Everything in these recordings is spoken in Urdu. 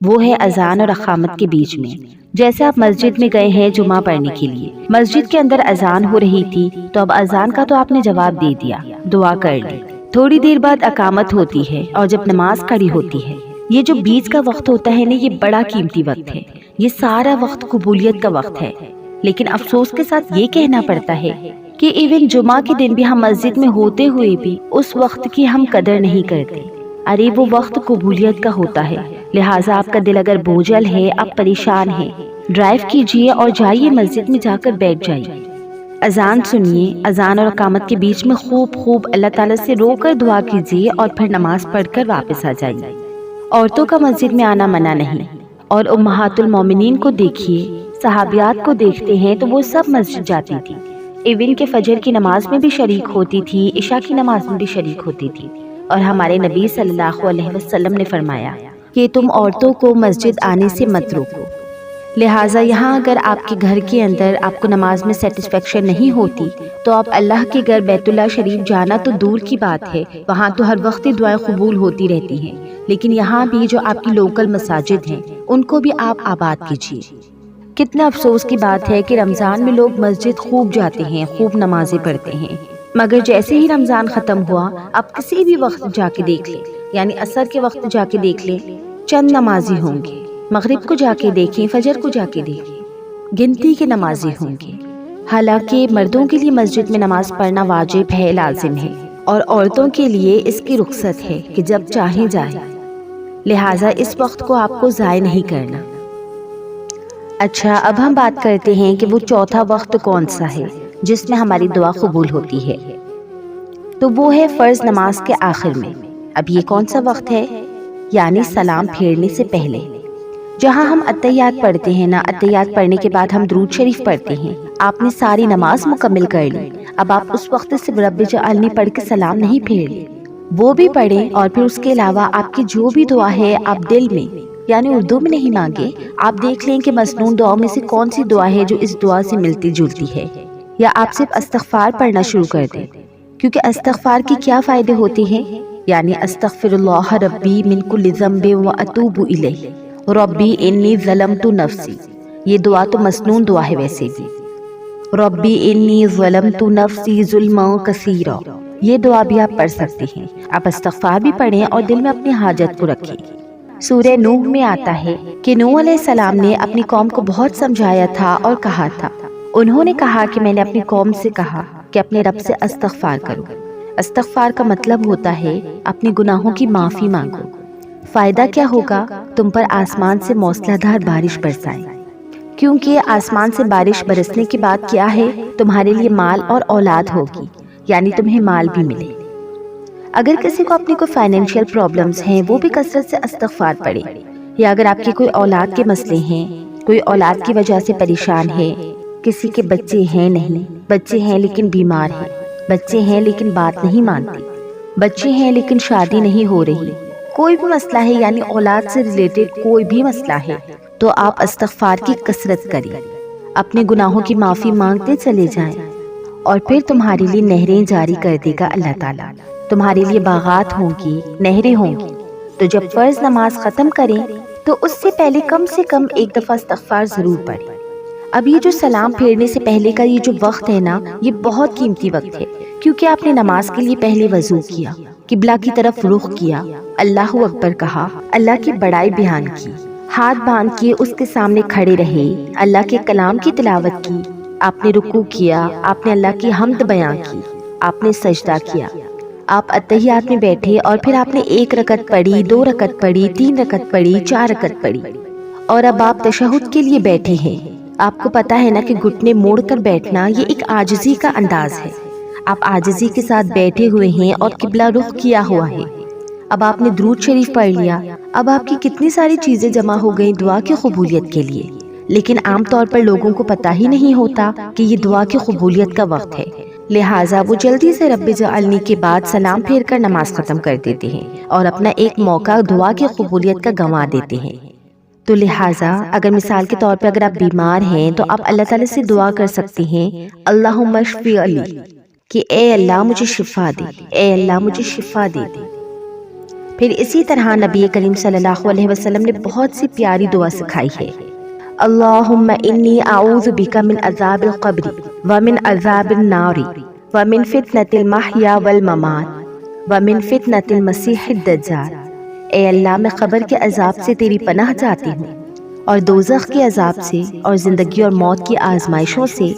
وہ ہے اذان اور اقامت کے بیچ میں۔ جیسے آپ مسجد میں گئے ہیں جمعہ پڑھنے کے لیے، مسجد کے اندر اذان ہو رہی تھی تو اب اذان کا تو آپ نے جواب دے دیا، دعا کر لی۔ تھوڑی دیر بعد اقامت ہوتی ہے اور جب نماز کھڑی ہوتی ہے، یہ جو بیچ کا وقت ہوتا ہے نا، یہ بڑا قیمتی وقت ہے، یہ سارا وقت قبولیت کا وقت ہے۔ لیکن افسوس کے ساتھ یہ کہنا پڑتا ہے کہ ایون جمعہ کے دن بھی ہم مسجد میں ہوتے ہوئے بھی اس وقت کی ہم قدر نہیں کرتے۔ ارے وہ وقت قبولیت کا ہوتا ہے، لہٰذا آپ کا دل اگر بوجھل ہے، آپ پریشان ہیں، ڈرائیو کیجئے اور جائیے مسجد میں جا کر بیٹھ جائیے، اذان سنیے، اذان اور اقامت کے بیچ میں خوب اللہ تعالیٰ سے رو کر دعا کیجئے اور پھر نماز پڑھ کر واپس آ جائیے۔ عورتوں کا مسجد میں آنا منع نہیں، اور امہات المومنین کو دیکھیے، صحابیات کو دیکھتے ہیں تو وہ سب مسجد جاتی تھی، ایون کہ فجر کی نماز میں بھی شریک ہوتی تھی، عشاء کی نماز میں بھی شریک ہوتی تھی، اور ہمارے نبی صلی اللہ علیہ وسلم نے فرمایا کہ تم عورتوں کو مسجد آنے سے مت روکو۔ لہٰذا یہاں اگر آپ کے گھر کے اندر آپ کو نماز میں سیٹسفیکشن نہیں ہوتی تو آپ اللہ کے گھر بیت اللہ شریف جانا تو دور کی بات ہے، وہاں تو ہر وقت دعائیں قبول ہوتی رہتی ہیں، لیکن یہاں بھی جو آپ کی لوکل مساجد ہیں ان کو بھی آپ آباد کیجیے۔ کتنا افسوس کی بات ہے کہ رمضان میں لوگ مسجد خوب جاتے ہیں، خوب نمازیں پڑھتے ہیں، مگر جیسے ہی رمضان ختم ہوا، آپ کسی بھی وقت جا کے دیکھ لیں، یعنی عصر کے وقت جا کے دیکھ لیں، چند نمازی ہوں گے، مغرب کو جا کے دیکھیں، فجر کو جا کے دیکھیں، گنتی کے نمازی ہوں گے۔ حالانکہ مردوں کے لیے مسجد میں نماز پڑھنا واجب ہے، لازم ہے، اور عورتوں کے لیے اس کی رخصت ہے کہ جب چاہیں جائیں، لہٰذا اس وقت کو آپ کو ضائع نہیں کرنا۔ اچھا، اب ہم بات کرتے ہیں کہ وہ چوتھا وقت کون سا ہے جس میں ہماری دعا قبول ہوتی ہے، تو وہ ہے فرض نماز کے آخر میں۔ اب یہ کون سا وقت ہے؟ یعنی سلام پھیرنے سے پہلے، جہاں ہم اتحیات پڑھتے ہیں نا، اتحیات پڑھنے کے بعد ہم درود شریف پڑھتے ہیں۔ آپ نے ساری نماز مکمل کر لی، اب آپ اس وقت سے رب اجعلنی پڑھ کے سلام نہیں پھیر لیں، وہ بھی پڑھیں، اور پھر اس کے علاوہ آپ کی جو بھی دعا ہے آپ دل میں، یعنی اردو میں نہیں مانگے، آپ دیکھ لیں کہ مسنون دعاؤں میں سے کون سی دعا ہے جو اس دعا سے ملتی جلتی ہے، یا آپ صرف استغفار پڑھنا شروع کر دیں، کیونکہ استغفار کی کیا فائدے ہوتے ہیں؟ یعنی استغفر اللہ ربی من کل ذنب واتوب الیہ ربی انی ظلمت نفسی، یہ دعا تو مسنون دعا ہے ویسے بھی، ربی انی ظلمت نفسی ظلما کثیرا، یہ دعا بھی آپ پڑھ سکتے ہیں۔ آپ استغفار بھی پڑھیں اور دل میں اپنی حاجت کو رکھیں۔ سورہ نوح میں آتا ہے کہ نوح علیہ السلام نے اپنی قوم کو بہت سمجھایا تھا اور کہا تھا، انہوں نے کہا کہ میں نے اپنی قوم سے کہا کہ اپنے رب سے استغفار کرو۔ استغفار کا مطلب ہوتا ہے اپنے گناہوں کی معافی مانگو۔ فائدہ کیا ہوگا؟ تم پر آسمان سے موسلا دھار بارش برسائے، کیونکہ آسمان سے بارش برسنے کے بعد کیا ہے؟ تمہارے لیے مال اور اولاد ہوگی، یعنی تمہیں مال بھی ملے۔ اگر کسی کو اپنی کوئی فائنینشیل پرابلمز ہیں، وہ بھی کثرت سے استغفار پڑھے، یا اگر آپ کی کوئی اولاد کے مسئلے ہیں، کوئی اولاد کی وجہ سے پریشان ہے، کسی کے بچے ہیں نہیں، بچے ہیں لیکن بیمار ہیں، بچے ہیں لیکن بات نہیں مانتے، بچے ہیں لیکن شادی نہیں ہو رہی، کوئی بھی مسئلہ ہے، یعنی اولاد سے ریلیٹڈ کوئی بھی مسئلہ ہے، تو آپ استغفار کی کثرت کریں، اپنے گناہوں کی معافی مانگتے چلے جائیں، اور پھر تمہارے لیے نہریں جاری کر دے گا اللہ تعالیٰ، تمہارے لیے باغات ہوں گی، نہریں ہوں گی۔ تو جب فرض نماز ختم کریں تو اس سے پہلے کم سے کم ایک دفعہ استغفار ضرور پڑھیں۔ اب یہ جو سلام پھیرنے سے پہلے کا یہ جو وقت ہے نا، یہ بہت قیمتی وقت ہے، کیونکہ آپ نے نماز کے لیے پہلے وضو کیا، قبلہ کی طرف رخ کیا، اللہ اکبر کہا، اللہ کی بڑائی بیان کی، ہاتھ باندھ کے اس کے سامنے کھڑے رہے، اللہ کے کلام کی تلاوت کی، آپ نے رکوع کیا، آپ نے اللہ کی حمد بیان کی، آپ نے سجدہ کیا، آپ اتحیات میں بیٹھے، اور پھر آپ نے 1 رکعت پڑھی، 2 رکعت پڑھی، 3 رکعت پڑھی، 4 رکعت پڑھی، اور اب آپ تشہد کے لیے بیٹھے ہیں۔ آپ کو پتا ہے نا کہ گھٹنے موڑ کر بیٹھنا یہ ایک عاجزی کا انداز ہے، آپ عاجزی کے ساتھ بیٹھے ہوئے ہیں اور قبلہ رخ کیا ہوا ہے۔ اب آپ نے درود شریف پڑھ لیا، اب آپ کی کتنی ساری چیزیں جمع ہو گئیں دعا کی قبولیت کے لیے، لیکن عام طور پر لوگوں کو پتہ ہی نہیں ہوتا کہ یہ دعا کی قبولیت کا وقت ہے، لہٰذا وہ جلدی سے رب اجعلنی کے بعد سلام پھیر کر نماز ختم کر دیتے ہیں اور اپنا ایک موقع دعا کی قبولیت کا گنوا دیتے ہیں۔ تو لہٰذا اگر مثال کے طور پہ اگر آپ بیمار ہیں تو آپ اللہ تعالیٰ سے دعا کر سکتے ہیں، اللہم اشفی علی، کہ اے اللہ مجھے شفا دے، اے اللہ مجھے شفا دے دے۔ پھر اسی طرح نبی کریم صلی اللہ علیہ وسلم نے بہت سی پیاری دعا سکھائی ہے۔ اللہم انی اعوذ بک من عذاب القبر ومن عذاب النار ومن فتنة المحیا والممات ومن فتنة المسیح الدجال۔ اے اللہ، میں قبر کے عذاب سے تیری پناہ چاہتی ہوں، اور دوزخ کے عذاب سے، اور زندگی اور موت کی آزمائشوں سے،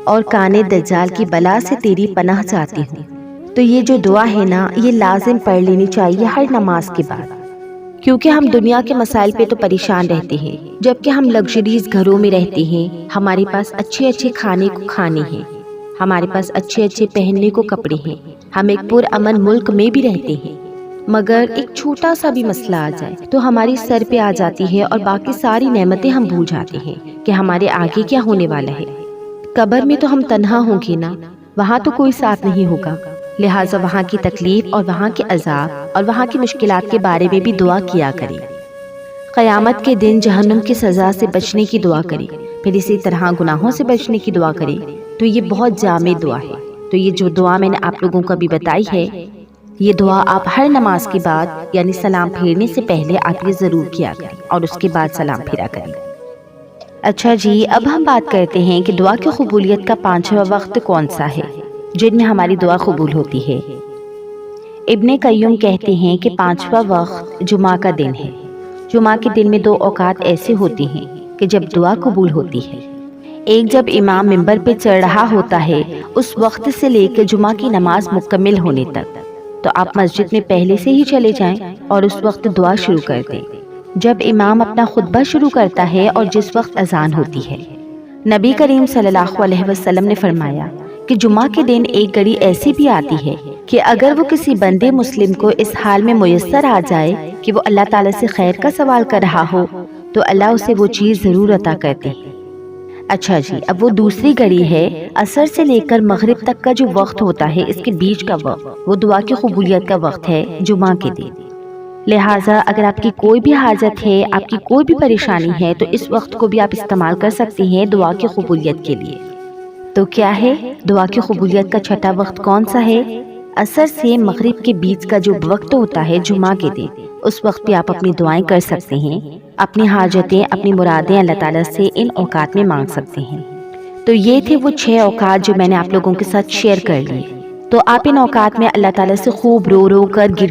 اور کانے دجال کی بلا سے تیری پناہ چاہتی ہوں۔ تو یہ جو دعا ہے نا، یہ لازم پڑھ لینی چاہیے ہر نماز کے بعد، کیونکہ ہم دنیا کے مسائل پہ تو پریشان رہتے ہیں، جبکہ ہم لگژریز گھروں میں رہتے ہیں، ہمارے پاس اچھے اچھے کھانے کو کھانے ہیں، ہمارے پاس اچھے اچھے پہننے کو کپڑے ہیں، ہم ایک پرامن ملک میں بھی رہتے ہیں، مگر ایک چھوٹا سا بھی مسئلہ آ جائے تو ہماری سر پہ آ جاتی ہے، اور باقی ساری نعمتیں ہم بھول جاتے ہیں کہ ہمارے آگے کیا ہونے والا ہے۔ قبر میں تو ہم تنہا ہوں گے نا، وہاں تو کوئی ساتھ نہیں ہوگا، لہٰذا وہاں کی تکلیف اور وہاں کے عذاب اور وہاں کی مشکلات کے بارے میں بھی دعا کیا کریں۔ قیامت کے دن جہنم کی سزا سے بچنے کی دعا کریں، پھر اسی طرح گناہوں سے بچنے کی دعا کریں۔ تو یہ بہت جامع دعا ہے۔ تو یہ جو دعا میں نے آپ لوگوں کو ابھی بتائی ہے، یہ دعا آپ ہر نماز کے بعد یعنی سلام پھیرنے سے پہلے آپ یہ ضرور کیا کریں، اور اس کے بعد سلام پھیرا کریں۔ اچھا جی، اب ہم بات کرتے ہیں کہ دعا کی قبولیت کا 5واں وقت کون سا ہے جن میں ہماری دعا قبول ہوتی ہے۔ ابن قیم کہتے ہیں کہ 5واں وقت جمعہ کا دن ہے۔ جمعہ کے دن میں 2 اوقات ایسے ہوتی ہیں کہ جب دعا قبول ہوتی ہے۔ ایک جب امام منبر پہ چڑھ رہا ہوتا ہے، اس وقت سے لے کے جمعہ کی نماز مکمل ہونے تک، تو آپ مسجد میں پہلے سے ہی چلے جائیں اور اس وقت دعا شروع کر دیں جب امام اپنا خطبہ شروع کرتا ہے اور جس وقت اذان ہوتی ہے۔ نبی کریم صلی اللہ علیہ وسلم نے فرمایا کہ جمعہ کے دن ایک گھڑی ایسی بھی آتی ہے کہ اگر وہ کسی بندے مسلم کو اس حال میں میسر آ جائے کہ وہ اللہ تعالیٰ سے خیر کا سوال کر رہا ہو تو اللہ اسے وہ چیز ضرور عطا کرتے ہیں۔ اچھا جی، اب وہ دوسری گھڑی ہے عصر سے لے کر مغرب تک کا جو وقت ہوتا ہے، اس کے بیچ کا وقت، وہ دعا کی قبولیت کا وقت ہے جمعہ کے دن۔ لہٰذا اگر آپ کی کوئی بھی حاجت ہے، آپ کی کوئی بھی پریشانی ہے، تو اس وقت کو بھی آپ استعمال کر سکتے ہیں دعا کی قبولیت کے لیے۔ تو کیا ہے دعا کی قبولیت کا 6واں وقت کون سا ہے؟ عصر سے مغرب کے بیچ کا جو وقت ہوتا ہے جمعہ کے دن، اس وقت بھی آپ اپنی دعائیں کر سکتے ہیں، اپنی حاجتیں، اپنی مرادیں اللہ تعالیٰ سے ان اوقات میں مانگ سکتے ہیں۔ تو یہ تھے وہ 6 اوقات جو میں نے آپ لوگوں کے ساتھ شیئر کر لیے۔ تو آپ ان اوقات میں اللہ تعالیٰ سے خوب رو رو کر، گڑ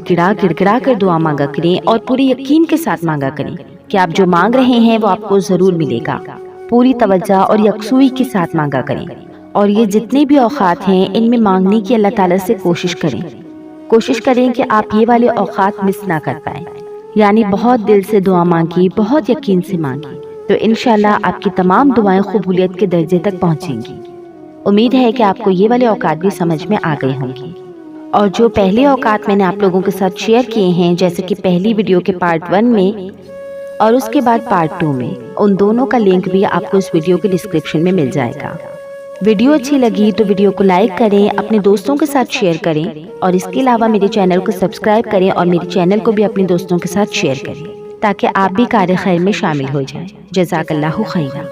گڑا کر دعا مانگا کریں، اور پورے یقین کے ساتھ مانگا کریں کہ آپ جو مانگ رہے ہیں وہ آپ کو ضرور ملے گا۔ پوری توجہ اور یکسوئی کے ساتھ مانگا کریں، اور یہ جتنے بھی اوقات ہیں ان میں مانگنے کی اللہ تعالیٰ سے کوشش کریں کہ آپ یہ والے اوقات مس نہ کر پائیں، یعنی بہت دل سے دعا مانگی، بہت یقین سے مانگی، تو انشاءاللہ آپ کی تمام دعائیں قبولیت کے درجے تک پہنچیں گی۔ امید ہے کہ آپ کو یہ والے اوقات بھی سمجھ میں آ گئے ہوں گے۔ اور جو پہلے اوقات میں نے آپ لوگوں کے ساتھ شیئر کیے ہیں، جیسے کہ پہلی ویڈیو کے پارٹ 1 میں اور اس کے بعد پارٹ 2 میں، ان دونوں کا لنک بھی آپ کو اس ویڈیو کے ڈسکرپشن میں مل جائے گا۔ ویڈیو اچھی لگی تو ویڈیو کو لائک کریں، اپنے دوستوں کے ساتھ شیئر کریں، اور اس کے علاوہ میرے چینل کو سبسکرائب کریں اور میرے چینل کو بھی اپنے دوستوں کے ساتھ شیئر کریں تاکہ آپ بھی کار خیر میں شامل ہو جائیں۔ جزاک اللہ خیرہ۔